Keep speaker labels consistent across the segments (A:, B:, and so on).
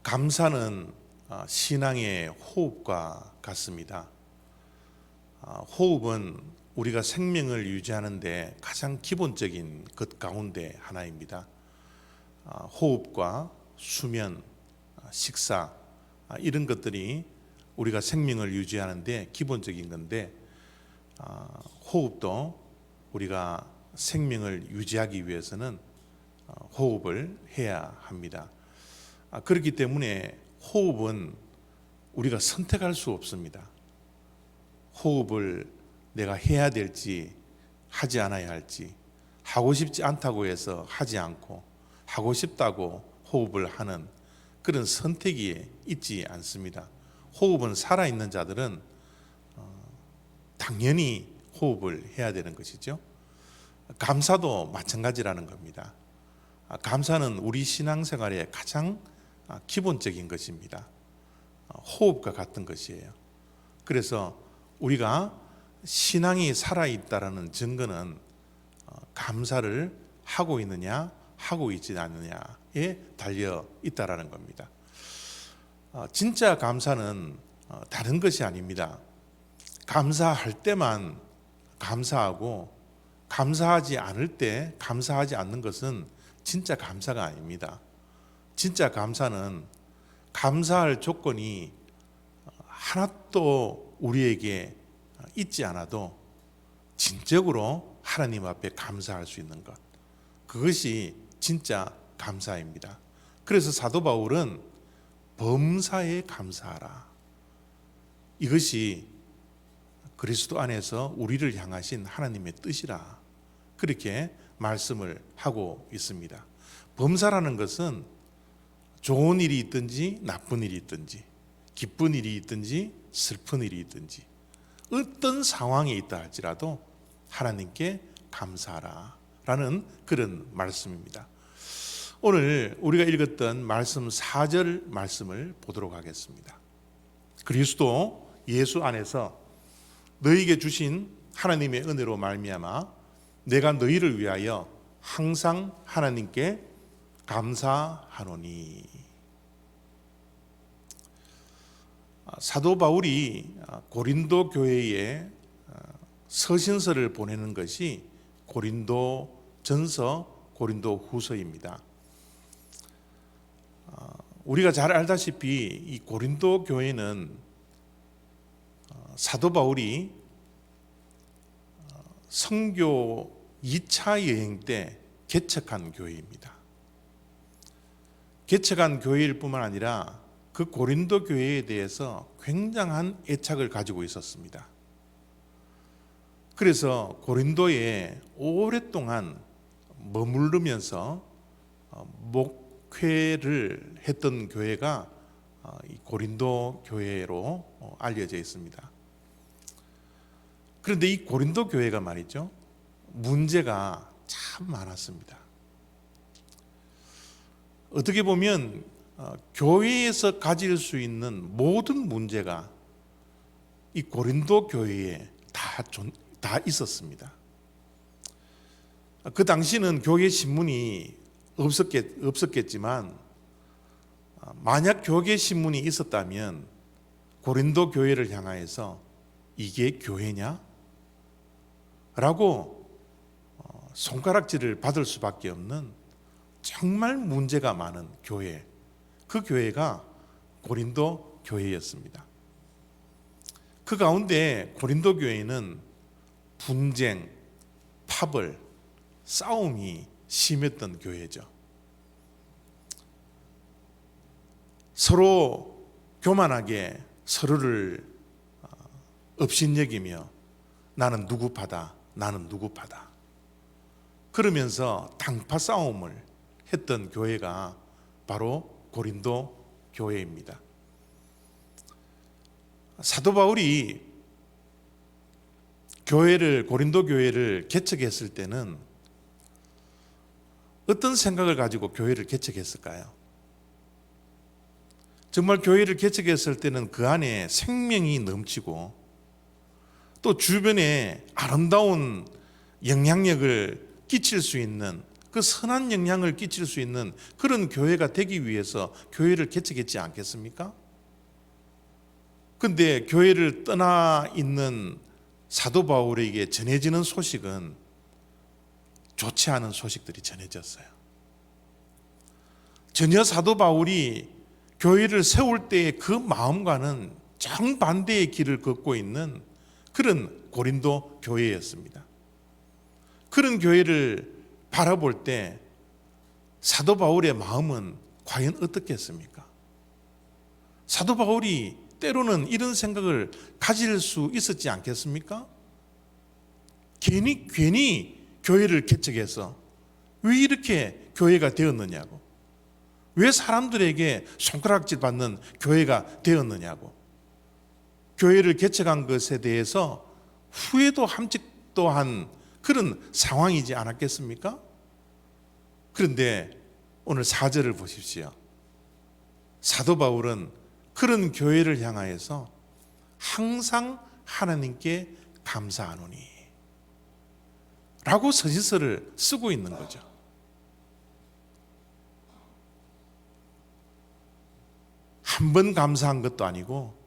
A: 감사는 신앙의 호흡과 같습니다. 호흡은 우리가 생명을 유지하는 데 가장 기본적인 것 가운데 하나입니다. 호흡과 수면, 식사 이런 것들이 우리가 생명을 유지하는 데 기본적인 건데, 호흡도 우리가 생명을 유지하기 위해서는 호흡을 해야 합니다. 그렇기 때문에 호흡은 우리가 선택할 수 없습니다. 호흡을 내가 해야 될지 하지 않아야 할지, 하고 싶지 않다고 해서 하지 않고 하고 싶다고 호흡을 하는 그런 선택이 있지 않습니다. 호흡은 살아있는 자들은 당연히 호흡을 해야 되는 것이죠. 감사도 마찬가지라는 겁니다. 감사는 우리 신앙생활의 가장 기본적인 것입니다. 호흡과 같은 것이에요. 그래서 우리가 신앙이 살아있다라는 증거는 감사를 하고 있느냐 하고 있지 않느냐에 달려 있다라는 겁니다. 진짜 감사는 다른 것이 아닙니다. 감사할 때만 감사하고 감사하지 않을 때 감사하지 않는 것은 진짜 감사가 아닙니다. 진짜 감사는 감사할 조건이 하나도 우리에게 있지 않아도 진정으로 하나님 앞에 감사할 수 있는 것, 그것이 진짜 감사입니다. 그래서 사도 바울은 범사에 감사하라, 이것이 그리스도 안에서 우리를 향하신 하나님의 뜻이라, 그렇게 말씀을 하고 있습니다. 범사라는 것은 좋은 일이 있든지 나쁜 일이 있든지, 기쁜 일이 있든지 슬픈 일이 있든지, 어떤 상황에 있다 할지라도 하나님께 감사하라 라는 그런 말씀입니다. 오늘 우리가 읽었던 말씀 4절 말씀을 보도록 하겠습니다. 그리스도 예수 안에서 너희에게 주신 하나님의 은혜로 말미암아 내가 너희를 위하여 항상 하나님께 감사하노니. 사도 바울이 고린도 교회에 서신서를 보내는 것이 고린도 전서, 고린도 후서입니다. 우리가 잘 알다시피 이 고린도 교회는 사도 바울이 선교 2차 여행 때 개척한 교회입니다. 개척한 교회일 뿐만 아니라 그 고린도 교회에 대해서 굉장한 애착을 가지고 있었습니다. 그래서 고린도에 오랫동안 머무르면서 목회를 했던 교회가 고린도 교회로 알려져 있습니다. 그런데 이 고린도 교회가 말이죠, 문제가 참 많았습니다. 어떻게 보면 교회에서 가질 수 있는 모든 문제가 이 고린도 교회에 다 있었습니다. 그 당시는 교회 신문이 없었겠지만, 만약 교회 신문이 있었다면 고린도 교회를 향하여서 이게 교회냐? 라고 손가락질을 받을 수밖에 없는 정말 문제가 많은 교회, 그 교회가 고린도 교회였습니다. 그 가운데 고린도 교회는 분쟁, 파벌, 싸움이 심했던 교회죠. 서로 교만하게 서로를 업신여기며 나는 누구 파다, 나는 누구 파다, 그러면서 당파 싸움을 했던 교회가 바로 고린도 교회입니다. 사도 바울이 고린도 교회를 개척했을 때는 어떤 생각을 가지고 교회를 개척했을까요? 정말 교회를 개척했을 때는 그 안에 생명이 넘치고 또 주변에 아름다운 영향력을 끼칠 수 있는 그 선한 영향을 끼칠 수 있는 그런 교회가 되기 위해서 교회를 개척했지 않겠습니까? 근데 교회를 떠나 있는 사도 바울에게 전해지는 소식은 좋지 않은 소식들이 전해졌어요. 전혀 사도 바울이 교회를 세울 때의 그 마음과는 정반대의 길을 걷고 있는 그런 고린도 교회였습니다. 그런 교회를 바라볼 때 사도 바울의 마음은 과연 어떻겠습니까? 사도 바울이 때로는 이런 생각을 가질 수 있었지 않겠습니까? 괜히 교회를 개척해서 왜 이렇게 교회가 되었느냐고, 왜 사람들에게 손가락질 받는 교회가 되었느냐고, 교회를 개척한 것에 대해서 후회도 함직도 한 그런 상황이지 않았겠습니까? 그런데 오늘 4절을 보십시오. 사도 바울은 그런 교회를 향하여서 항상 하나님께 감사하노니 라고 서신서를 쓰고 있는 거죠. 한 번 감사한 것도 아니고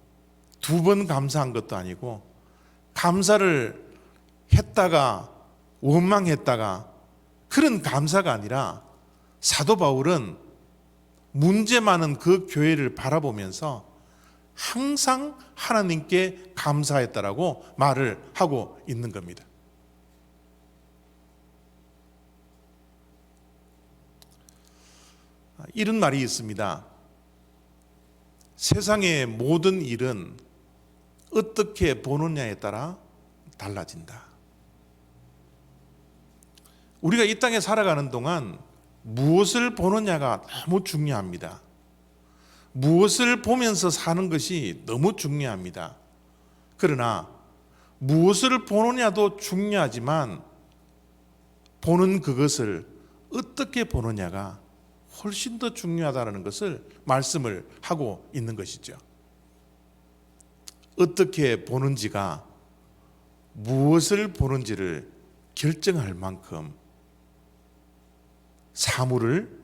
A: 2번 감사한 것도 아니고, 감사를 했다가 원망했다가 그런 감사가 아니라 사도 바울은 문제 많은 그 교회를 바라보면서 항상 하나님께 감사했다라고 말을 하고 있는 겁니다. 이런 말이 있습니다. 세상의 모든 일은 어떻게 보느냐에 따라 달라진다. 우리가 이 땅에 살아가는 동안 무엇을 보느냐가 너무 중요합니다. 무엇을 보면서 사는 것이 너무 중요합니다. 그러나 무엇을 보느냐도 중요하지만 보는 그것을 어떻게 보느냐가 훨씬 더 중요하다는 것을 말씀을 하고 있는 것이죠. 어떻게 보는지가 무엇을 보는지를 결정할 만큼 사물을,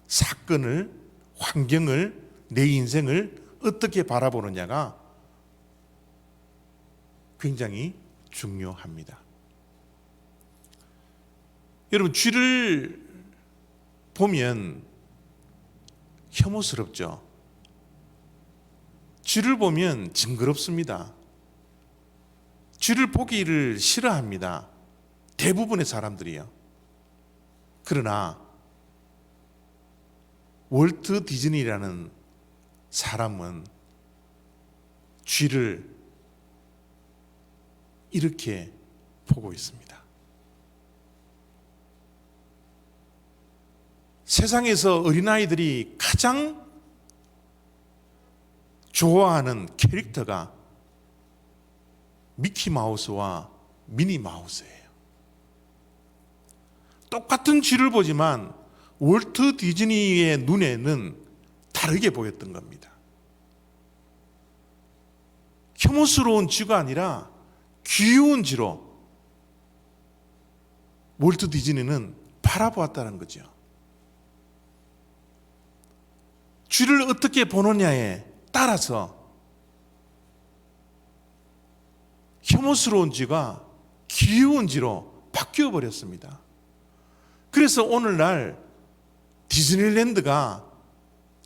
A: 사건을, 환경을, 내 인생을 어떻게 바라보느냐가 굉장히 중요합니다. 여러분, 쥐를 보면 혐오스럽죠. 쥐를 보면 징그럽습니다. 쥐를 보기를 싫어합니다. 대부분의 사람들이요. 그러나 월트 디즈니라는 사람은 쥐를 이렇게 보고 있습니다. 세상에서 어린아이들이 가장 좋아하는 캐릭터가 미키마우스와 미니마우스예요. 똑같은 쥐를 보지만 월트 디즈니의 눈에는 다르게 보였던 겁니다. 혐오스러운 쥐가 아니라 귀여운 쥐로 월트 디즈니는 바라보았다는 거죠. 쥐를 어떻게 보느냐에 따라서 혐오스러운 쥐가 귀여운 쥐로 바뀌어 버렸습니다. 그래서 오늘날 디즈니랜드가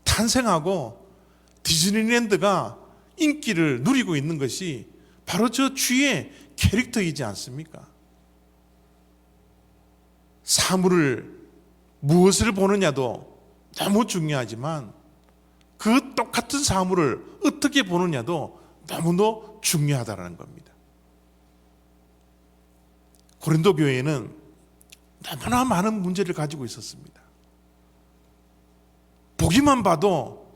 A: 탄생하고 디즈니랜드가 인기를 누리고 있는 것이 바로 저 쥐의 캐릭터이지 않습니까? 사물을, 무엇을 보느냐도 너무 중요하지만 그 똑같은 사물을 어떻게 보느냐도 너무도 중요하다는 겁니다. 고린도 교회는 너무나 많은 문제를 가지고 있었습니다. 보기만 봐도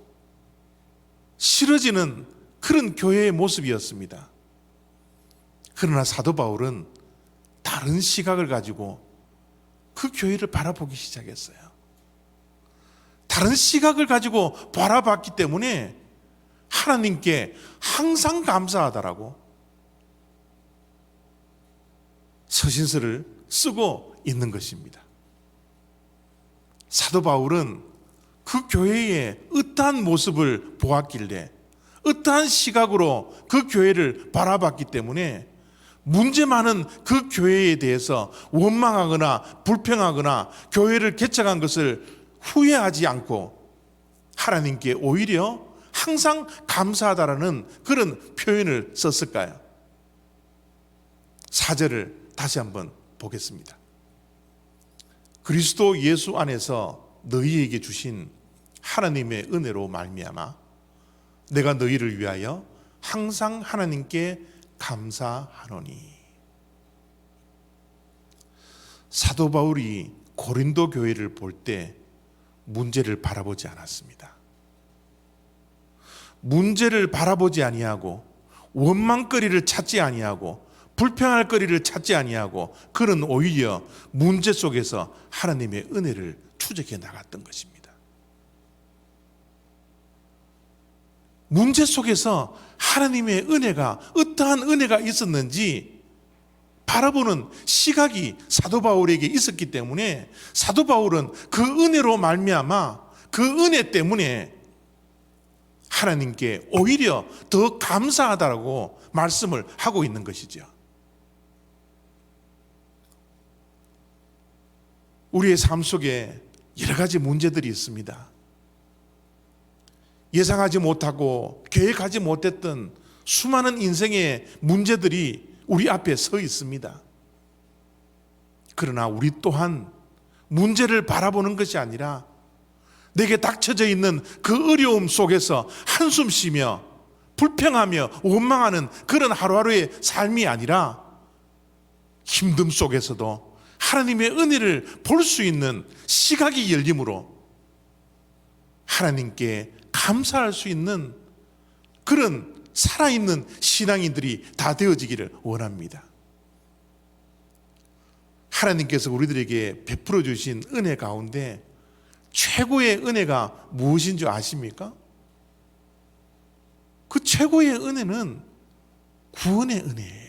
A: 싫어지는 그런 교회의 모습이었습니다. 그러나 사도 바울은 다른 시각을 가지고 그 교회를 바라보기 시작했어요. 다른 시각을 가지고 바라봤기 때문에 하나님께 항상 감사하다라고 서신서를 쓰고 있는 것입니다. 사도 바울은 그 교회의 어떠한 모습을 보았길래 어떠한 시각으로 그 교회를 바라봤기 때문에 문제 많은 그 교회에 대해서 원망하거나 불평하거나 교회를 개척한 것을 후회하지 않고 하나님께 오히려 항상 감사하다라는 그런 표현을 썼을까요? 4절을 다시 한번 보겠습니다. 그리스도 예수 안에서 너희에게 주신 하나님의 은혜로 말미암아 내가 너희를 위하여 항상 하나님께 감사하노니. 사도 바울이 고린도 교회를 볼 때 문제를 바라보지 않았습니다. 문제를 바라보지 아니하고 원망거리를 찾지 아니하고 불평할 거리를 찾지 아니하고 그는 오히려 문제 속에서 하나님의 은혜를 추적해 나갔던 것입니다. 문제 속에서 하나님의 은혜가 어떠한 은혜가 있었는지 바라보는 시각이 사도 바울에게 있었기 때문에 사도 바울은 그 은혜로 말미암아 그 은혜 때문에 하나님께 오히려 더 감사하다라고 말씀을 하고 있는 것이죠. 우리의 삶 속에 여러 가지 문제들이 있습니다. 예상하지 못하고 계획하지 못했던 수많은 인생의 문제들이 우리 앞에 서 있습니다. 그러나 우리 또한 문제를 바라보는 것이 아니라 내게 닥쳐져 있는 그 어려움 속에서 한숨 쉬며 불평하며 원망하는 그런 하루하루의 삶이 아니라 힘듦 속에서도 하나님의 은혜를 볼 수 있는 시각이 열림으로 하나님께 감사할 수 있는 그런 살아있는 신앙인들이 다 되어지기를 원합니다. 하나님께서 우리들에게 베풀어 주신 은혜 가운데 최고의 은혜가 무엇인 줄 아십니까? 그 최고의 은혜는 구원의 은혜예요.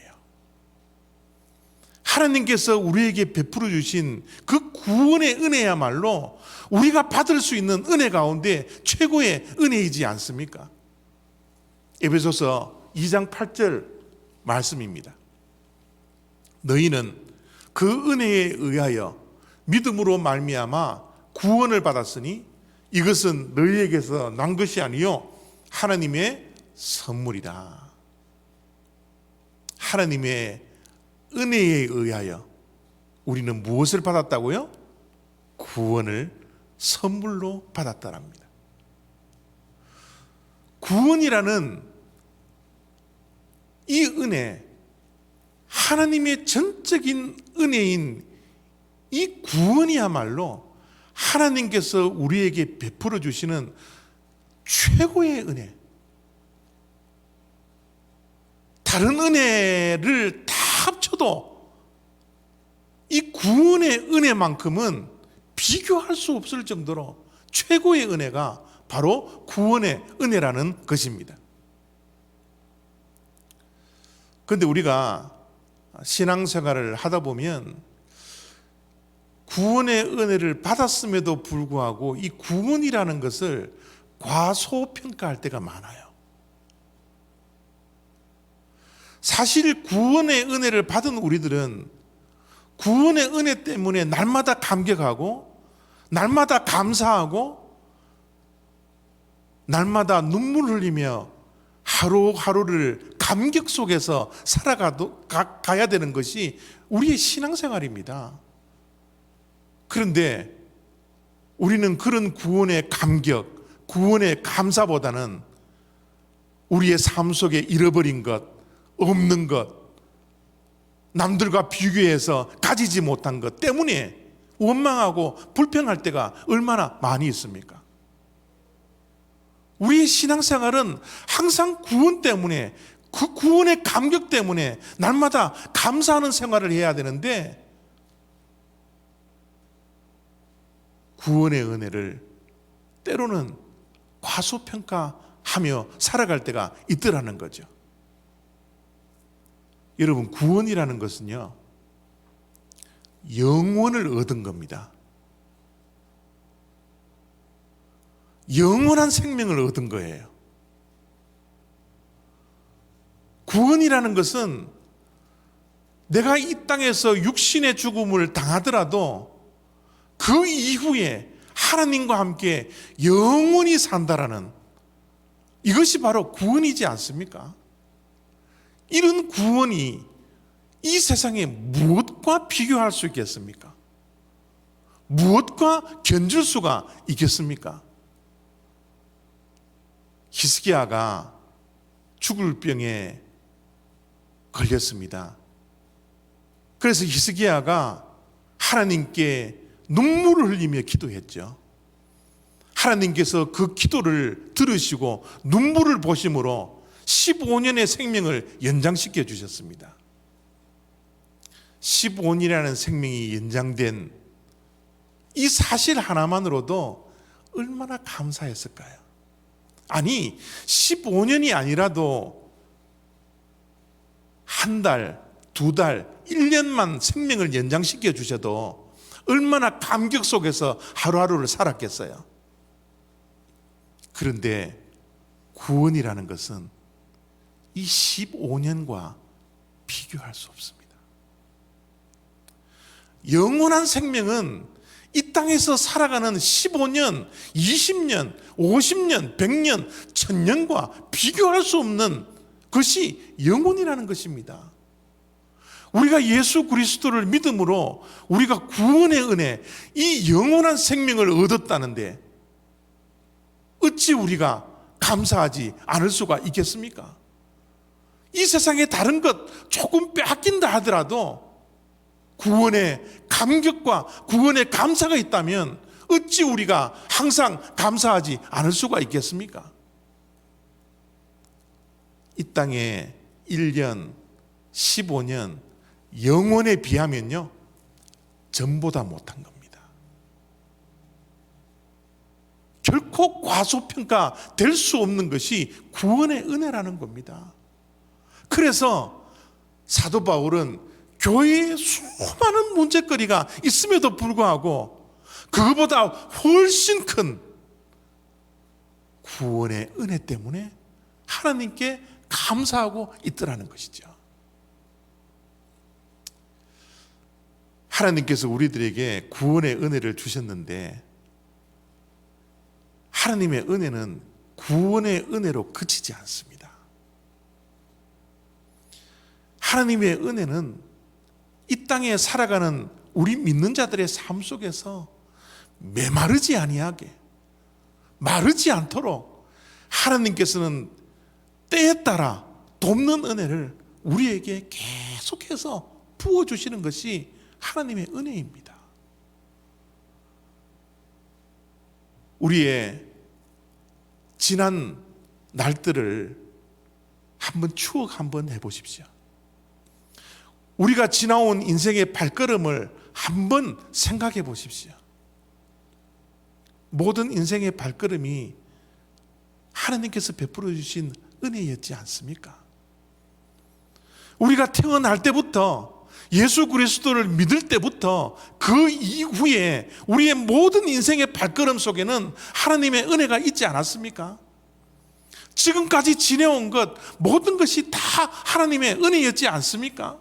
A: 하나님께서 우리에게 베풀어 주신 그 구원의 은혜야말로 우리가 받을 수 있는 은혜 가운데 최고의 은혜이지 않습니까? 에베소서 2장 8절 말씀입니다. 너희는 그 은혜에 의하여 믿음으로 말미암아 구원을 받았으니 이것은 너희에게서 난 것이 아니요 하나님의 선물이라. 하나님의 은혜에 의하여 우리는 무엇을 받았다고요? 구원을 선물로 받았다랍니다. 구원이라는 이 은혜, 하나님의 전적인 은혜인 이 구원이야말로 하나님께서 우리에게 베풀어 주시는 최고의 은혜. 다른 은혜를 다 합쳐도 이 구원의 은혜만큼은 비교할 수 없을 정도로 최고의 은혜가 바로 구원의 은혜라는 것입니다. 그런데 우리가 신앙생활을 하다 보면 구원의 은혜를 받았음에도 불구하고 이 구원이라는 것을 과소평가할 때가 많아요. 사실 구원의 은혜를 받은 우리들은 구원의 은혜 때문에 날마다 감격하고 날마다 감사하고 날마다 눈물 흘리며 하루하루를 감격 속에서 살아가야 되는 것이 우리의 신앙생활입니다. 그런데 우리는 그런 구원의 감격, 구원의 감사보다는 우리의 삶 속에 잃어버린 것, 없는 것, 남들과 비교해서 가지지 못한 것 때문에 원망하고 불평할 때가 얼마나 많이 있습니까? 우리의 신앙생활은 항상 구원 때문에, 그 구원의 감격 때문에 날마다 감사하는 생활을 해야 되는데 구원의 은혜를 때로는 과소평가하며 살아갈 때가 있더라는 거죠. 여러분, 구원이라는 것은요, 영원을 얻은 겁니다. 영원한 생명을 얻은 거예요. 구원이라는 것은 내가 이 땅에서 육신의 죽음을 당하더라도 그 이후에 하나님과 함께 영원히 산다라는, 이것이 바로 구원이지 않습니까? 이런 구원이 이 세상에 무엇과 비교할 수 있겠습니까? 무엇과 견줄 수가 있겠습니까? 히스기야가 죽을 병에 걸렸습니다. 그래서 히스기야가 하나님께 눈물을 흘리며 기도했죠. 하나님께서 그 기도를 들으시고 눈물을 보심으로 15년의 생명을 연장시켜 주셨습니다. 15년이라는 생명이 연장된 이 사실 하나만으로도 얼마나 감사했을까요? 아니, 15년이 아니라도 한 달, 두 달, 1년만 생명을 연장시켜 주셔도 얼마나 감격 속에서 하루하루를 살았겠어요. 그런데 구원이라는 것은 이 15년과 비교할 수 없습니다. 영원한 생명은 이 땅에서 살아가는 15년, 20년, 50년, 100년, 1000년과 비교할 수 없는 것이 영혼이라는 것입니다. 우리가 예수 그리스도를 믿음으로 우리가 구원의 은혜, 이 영원한 생명을 얻었다는데 어찌 우리가 감사하지 않을 수가 있겠습니까? 이 세상에 다른 것 조금 빼앗긴다 하더라도 구원의 감격과 구원의 감사가 있다면 어찌 우리가 항상 감사하지 않을 수가 있겠습니까? 이 땅에 1년, 15년, 영원에 비하면요, 전보다 못한 겁니다. 결코 과소평가 될 수 없는 것이 구원의 은혜라는 겁니다. 그래서 사도 바울은 교회에 수많은 문제거리가 있음에도 불구하고 그거보다 훨씬 큰 구원의 은혜 때문에 하나님께 감사하고 있더라는 것이죠. 하나님께서 우리들에게 구원의 은혜를 주셨는데 하나님의 은혜는 구원의 은혜로 그치지 않습니다. 하나님의 은혜는 이 땅에 살아가는 우리 믿는 자들의 삶 속에서 메마르지 아니하게, 마르지 않도록 하나님께서는 때에 따라 돕는 은혜를 우리에게 계속해서 부어주시는 것이 하나님의 은혜입니다. 우리의 지난 날들을 한번 추억 한번 해보십시오. 우리가 지나온 인생의 발걸음을 한번 생각해 보십시오. 모든 인생의 발걸음이 하나님께서 베풀어 주신 은혜였지 않습니까? 우리가 태어날 때부터 예수 그리스도를 믿을 때부터 그 이후에 우리의 모든 인생의 발걸음 속에는 하나님의 은혜가 있지 않았습니까? 지금까지 지내온 것 모든 것이 다 하나님의 은혜였지 않습니까?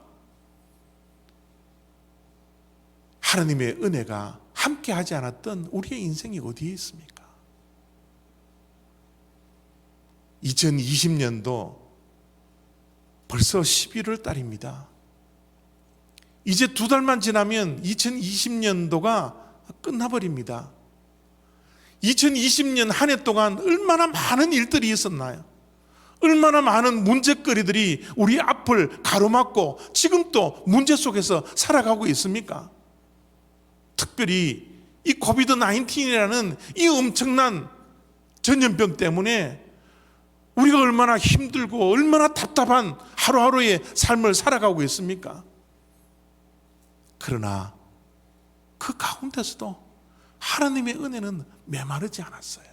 A: 하나님의 은혜가 함께 하지 않았던 우리의 인생이 어디에 있습니까? 2020년도 벌써 11월 달입니다. 이제 2달만 지나면 2020년도가 끝나버립니다. 2020년 한 해 동안 얼마나 많은 일들이 있었나요? 얼마나 많은 문제거리들이 우리 앞을 가로막고 지금도 문제 속에서 살아가고 있습니까? 특별히 이 코비드-19이라는 이 엄청난 전염병 때문에 우리가 얼마나 힘들고 얼마나 답답한 하루하루의 삶을 살아가고 있습니까? 그러나 그 가운데서도 하나님의 은혜는 메마르지 않았어요.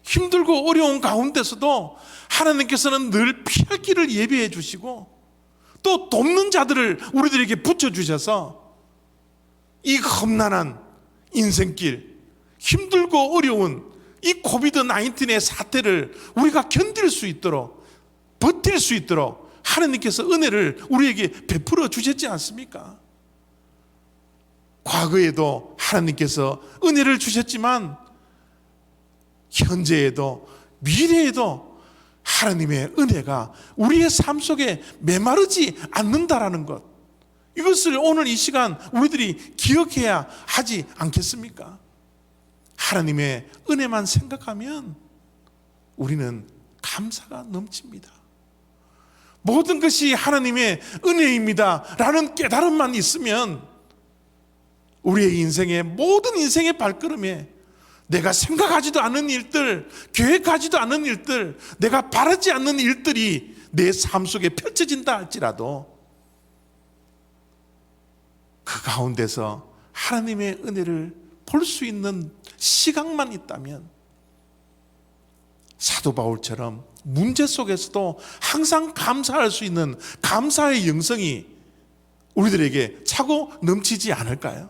A: 힘들고 어려운 가운데서도 하나님께서는 늘 피할 길을 예비해 주시고 또 돕는 자들을 우리들에게 붙여주셔서 이 험난한 인생길, 힘들고 힘들고 어려운 이 코비드 19의 사태를 우리가 견딜 수 있도록, 버틸 수 있도록 하나님께서 은혜를 우리에게 베풀어 주셨지 않습니까? 과거에도 하나님께서 은혜를 주셨지만 현재에도 미래에도 하나님의 은혜가 우리의 삶 속에 메마르지 않는다라는 것, 이것을 오늘 이 시간 우리들이 기억해야 하지 않겠습니까? 하나님의 은혜만 생각하면 우리는 감사가 넘칩니다. 모든 것이 하나님의 은혜입니다 라는 깨달음만 있으면 우리의 인생의 모든 인생의 발걸음에 내가 생각하지도 않은 일들, 계획하지도 않은 일들, 내가 바라지 않는 일들이 내 삶 속에 펼쳐진다 할지라도 그 가운데서 하나님의 은혜를 볼 수 있는 시각만 있다면 사도 바울처럼 문제 속에서도 항상 감사할 수 있는 감사의 영성이 우리들에게 차고 넘치지 않을까요?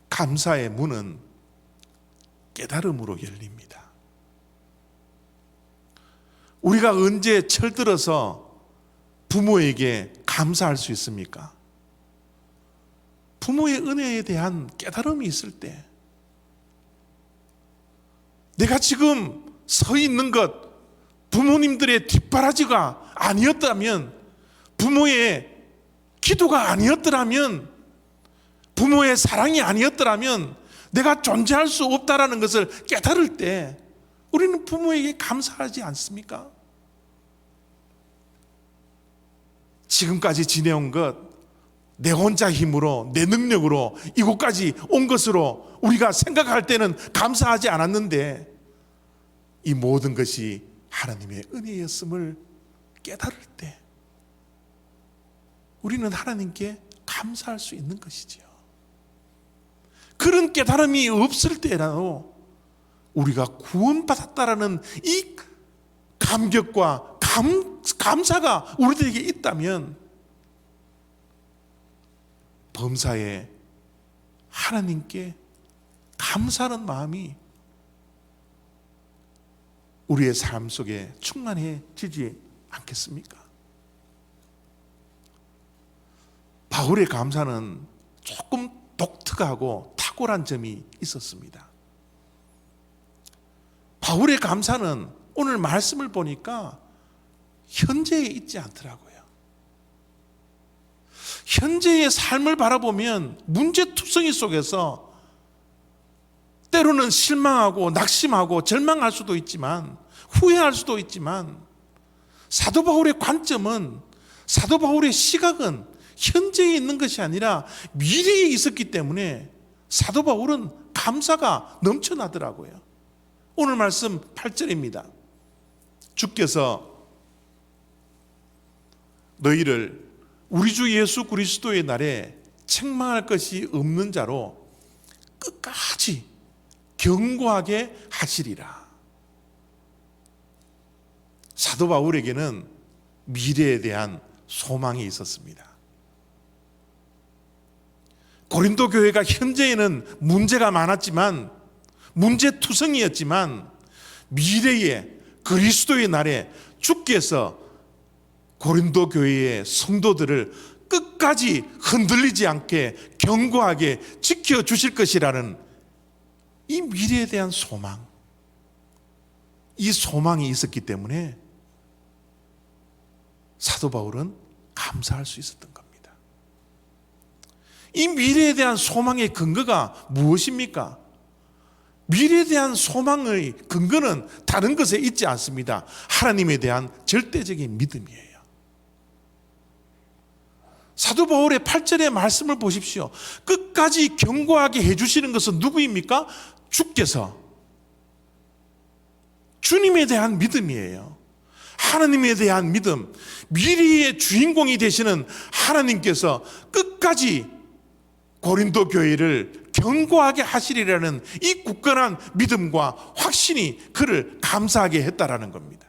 A: 감사의 문은 깨달음으로 열립니다. 우리가 언제 철들어서 부모에게 감사할 수 있습니까? 부모의 은혜에 대한 깨달음이 있을 때, 내가 지금 서 있는 것 부모님들의 뒷바라지가 아니었다면, 부모의 기도가 아니었더라면, 부모의 사랑이 아니었더라면 내가 존재할 수 없다라는 것을 깨달을 때 우리는 부모에게 감사하지 않습니까? 지금까지 지내온 것, 내 혼자 힘으로, 내 능력으로 이곳까지 온 것으로 우리가 생각할 때는 감사하지 않았는데 이 모든 것이 하나님의 은혜였음을 깨달을 때 우리는 하나님께 감사할 수 있는 것이지요. 그런 깨달음이 없을 때라도 우리가 구원받았다라는 이 감격과 감사가 우리들에게 있다면 범사에 하나님께 감사하는 마음이 우리의 삶 속에 충만해지지 않겠습니까? 바울의 감사는 조금 독특하고 탁월한 점이 있었습니다. 바울의 감사는 오늘 말씀을 보니까 현재에 있지 않더라고요. 현재의 삶을 바라보면 문제투성이 속에서 때로는 실망하고 낙심하고 절망할 수도 있지만, 후회할 수도 있지만, 사도 바울의 관점은, 사도 바울의 시각은 현재에 있는 것이 아니라 미래에 있었기 때문에 사도 바울은 감사가 넘쳐나더라고요. 오늘 말씀 8절입니다. 주께서 너희를 우리 주 예수 그리스도의 날에 책망할 것이 없는 자로 끝까지 견고하게 하시리라. 사도 바울에게는 미래에 대한 소망이 있었습니다. 고린도 교회가 현재에는 문제가 많았지만, 문제투성이었지만 미래에 그리스도의 날에 주께서 고린도 교회의 성도들을 끝까지 흔들리지 않게 견고하게 지켜주실 것이라는 이 미래에 대한 소망, 이 소망이 있었기 때문에 사도 바울은 감사할 수 있었던 겁니다. 이 미래에 대한 소망의 근거가 무엇입니까? 미래에 대한 소망의 근거는 다른 것에 있지 않습니다. 하나님에 대한 절대적인 믿음이에요. 사도 바울의 8절의 말씀을 보십시오. 끝까지 견고하게 해주시는 것은 누구입니까? 주께서. 주님에 대한 믿음이에요. 하나님에 대한 믿음, 미래의 주인공이 되시는 하나님께서 끝까지 고린도 교회를 견고하게 하시리라는 이 굳건한 믿음과 확신이 그를 감사하게 했다라는 겁니다.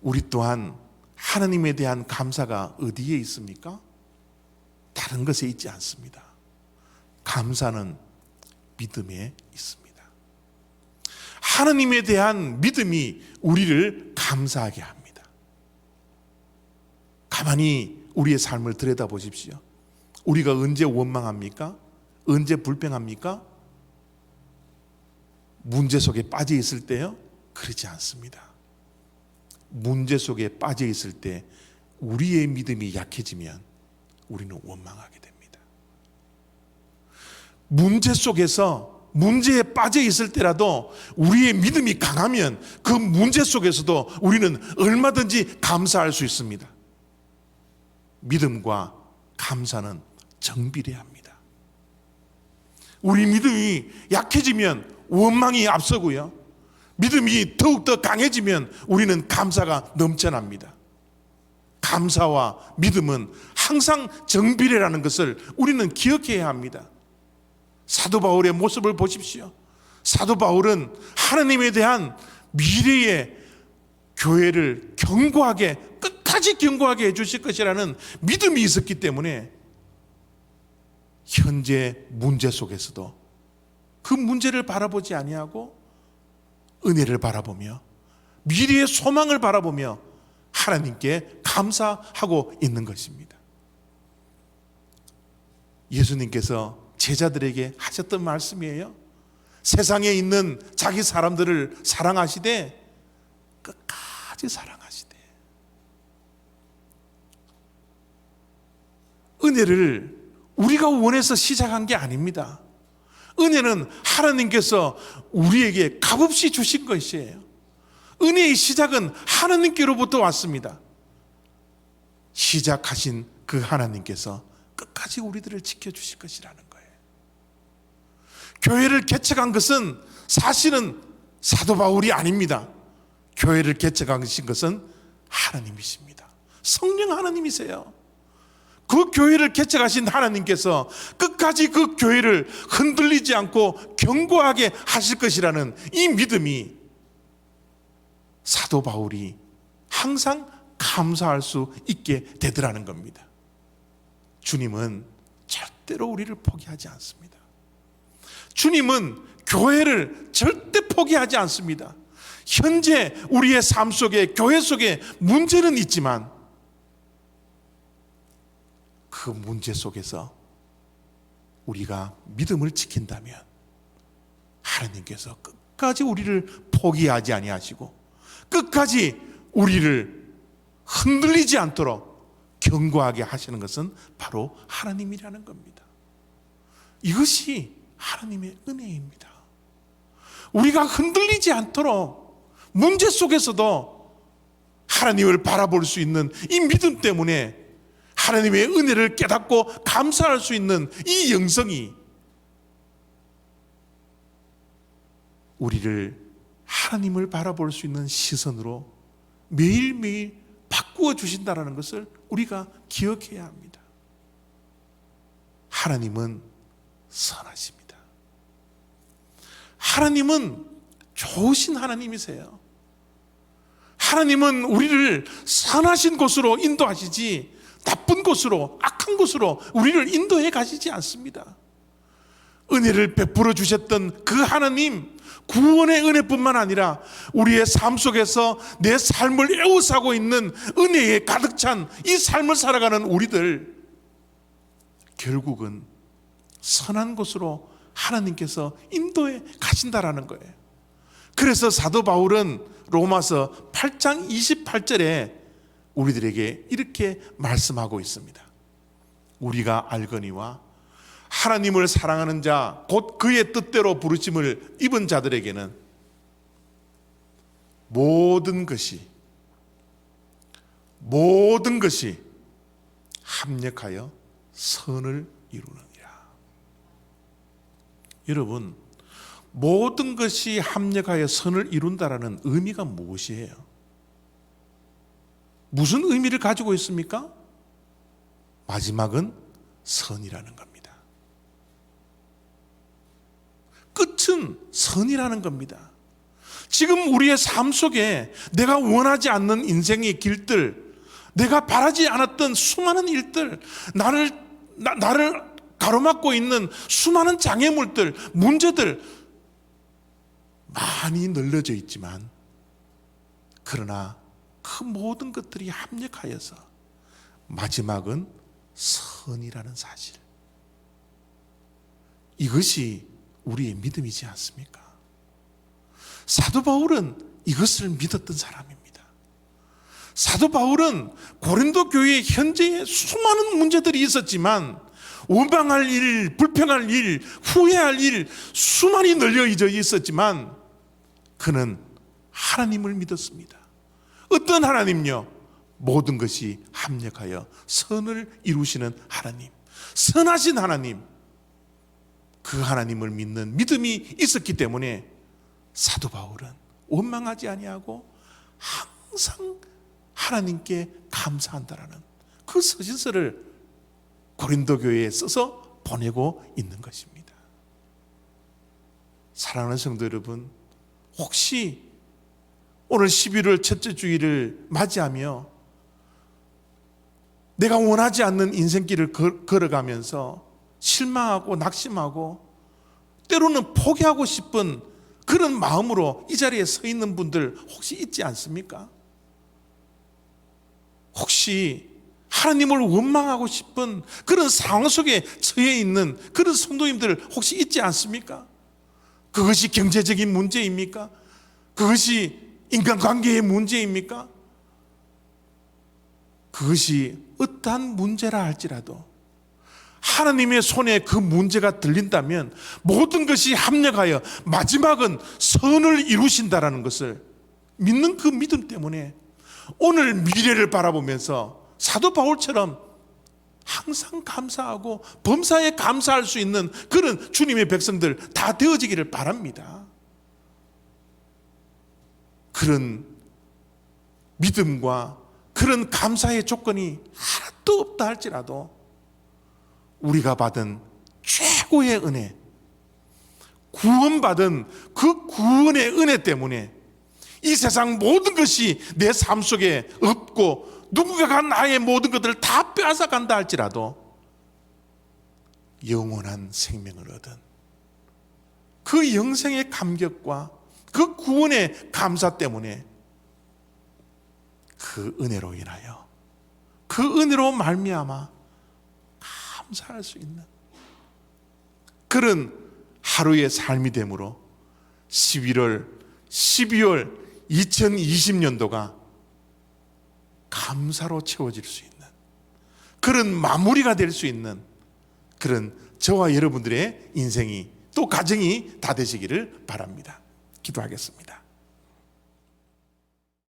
A: 우리 또한 하나님에 대한 감사가 어디에 있습니까? 다른 것에 있지 않습니다. 감사는 믿음에 있습니다. 하나님에 대한 믿음이 우리를 감사하게 합니다. 가만히 우리의 삶을 들여다보십시오. 우리가 언제 원망합니까? 언제 불평합니까? 문제 속에 빠져 있을 때요? 그러지 않습니다. 문제 속에 빠져 있을 때 우리의 믿음이 약해지면 우리는 원망하게 됩니다. 문제 속에서 문제에 빠져 있을 때라도 우리의 믿음이 강하면 그 문제 속에서도 우리는 얼마든지 감사할 수 있습니다. 믿음과 감사는 정비례 합니다. 우리 믿음이 약해지면 원망이 앞서고요, 믿음이 더욱더 강해지면 우리는 감사가 넘쳐납니다. 감사와 믿음은 항상 정비례라는 것을 우리는 기억해야 합니다. 사도 바울의 모습을 보십시오. 사도 바울은 하나님에 대한 미래의 교회를 견고하게, 끝까지 견고하게 해주실 것이라는 믿음이 있었기 때문에 현재 문제 속에서도 그 문제를 바라보지 아니하고 은혜를 바라보며 미래의 소망을 바라보며 하나님께 감사하고 있는 것입니다. 예수님께서 제자들에게 하셨던 말씀이에요. 세상에 있는 자기 사람들을 사랑하시되 끝까지 사랑하시되, 은혜를 우리가 원해서 시작한 게 아닙니다. 은혜는 하나님께서 우리에게 값없이 주신 것이에요. 은혜의 시작은 하나님께로부터 왔습니다. 시작하신 그 하나님께서 끝까지 우리들을 지켜주실 것이라는 거예요. 교회를 개척한 것은 사실은 사도 바울이 아닙니다. 교회를 개척하신 것은 하나님이십니다. 성령 하나님이세요. 그 교회를 개척하신 하나님께서 끝까지 그 교회를 흔들리지 않고 견고하게 하실 것이라는 이 믿음이 사도 바울이 항상 감사할 수 있게 되더라는 겁니다. 주님은 절대로 우리를 포기하지 않습니다. 주님은 교회를 절대 포기하지 않습니다. 현재 우리의 삶 속에, 교회 속에 문제는 있지만 그 문제 속에서 우리가 믿음을 지킨다면 하나님께서 끝까지 우리를 포기하지 아니하시고 끝까지 우리를 흔들리지 않도록 견고하게 하시는 것은 바로 하나님이라는 겁니다. 이것이 하나님의 은혜입니다. 우리가 흔들리지 않도록 문제 속에서도 하나님을 바라볼 수 있는 이 믿음 때문에 하나님의 은혜를 깨닫고 감사할 수 있는 이 영성이 우리를 하나님을 바라볼 수 있는 시선으로 매일매일 바꾸어 주신다는 것을 우리가 기억해야 합니다. 하나님은 선하십니다. 하나님은 좋으신 하나님이세요. 하나님은 우리를 선하신 곳으로 인도하시지 나쁜 곳으로, 악한 곳으로 우리를 인도해 가시지 않습니다. 은혜를 베풀어 주셨던 그 하나님, 구원의 은혜뿐만 아니라 우리의 삶 속에서 내 삶을 애워싸고 있는 은혜에 가득 찬 이 삶을 살아가는 우리들, 결국은 선한 곳으로 하나님께서 인도해 가신다라는 거예요. 그래서 사도 바울은 로마서 8장 28절에 우리들에게 이렇게 말씀하고 있습니다. 우리가 알거니와 하나님을 사랑하는 자, 곧 그의 뜻대로 부르심을 입은 자들에게는 모든 것이 합력하여 선을 이루느니라. 여러분, 모든 것이 합력하여 선을 이룬다라는 의미가 무엇이에요? 무슨 의미를 가지고 있습니까? 마지막은 선이라는 겁니다. 끝은 선이라는 겁니다. 지금 우리의 삶 속에 내가 원하지 않는 인생의 길들, 내가 바라지 않았던 수많은 일들, 나를 가로막고 있는 수많은 장애물들, 문제들 많이 널려져 있지만, 그러나 그 모든 것들이 합력하여서 마지막은 선이라는 사실, 이것이 우리의 믿음이지 않습니까? 사도 바울은 이것을 믿었던 사람입니다. 사도 바울은 고린도 교회에 현재의 수많은 문제들이 있었지만, 원망할 일, 불평할 일, 후회할 일 수많이 널려져 있었지만, 그는 하나님을 믿었습니다. 어떤 하나님요? 모든 것이 합력하여 선을 이루시는 하나님, 선하신 하나님, 그 하나님을 믿는 믿음이 있었기 때문에 사도 바울은 원망하지 아니하고 항상 하나님께 감사한다라는 그 서신서를 고린도 교회에 써서 보내고 있는 것입니다. 사랑하는 성도 여러분, 혹시 오늘 11월 첫째 주일을 맞이하며 내가 원하지 않는 인생길을 걸어가면서 실망하고 낙심하고 때로는 포기하고 싶은 그런 마음으로 이 자리에 서 있는 분들 혹시 있지 않습니까? 혹시 하나님을 원망하고 싶은 그런 상황 속에 처해 있는 그런 성도님들 혹시 있지 않습니까? 그것이 경제적인 문제입니까? 그것이 인간관계의 문제입니까? 그것이 어떠한 문제라 할지라도 하나님의 손에 그 문제가 들린다면 모든 것이 합력하여 마지막은 선을 이루신다라는 것을 믿는 그 믿음 때문에 오늘 미래를 바라보면서 사도 바울처럼 항상 감사하고 범사에 감사할 수 있는 그런 주님의 백성들 다 되어지기를 바랍니다. 그런 믿음과 그런 감사의 조건이 하나도 없다 할지라도 우리가 받은 최고의 은혜, 구원받은 그 구원의 은혜 때문에 이 세상 모든 것이 내 삶 속에 없고 누군가가 나의 모든 것들을 다 빼앗아간다 할지라도 영원한 생명을 얻은 그 영생의 감격과 그 구원의 감사 때문에 그 은혜로 인하여 그 은혜로 말미암아 감사할 수 있는 그런 하루의 삶이 되므로 11월, 12월 2020년도가 감사로 채워질 수 있는 그런 마무리가 될 수 있는 그런 저와 여러분들의 인생이 또 가정이 다 되시기를 바랍니다. 기도하겠습니다.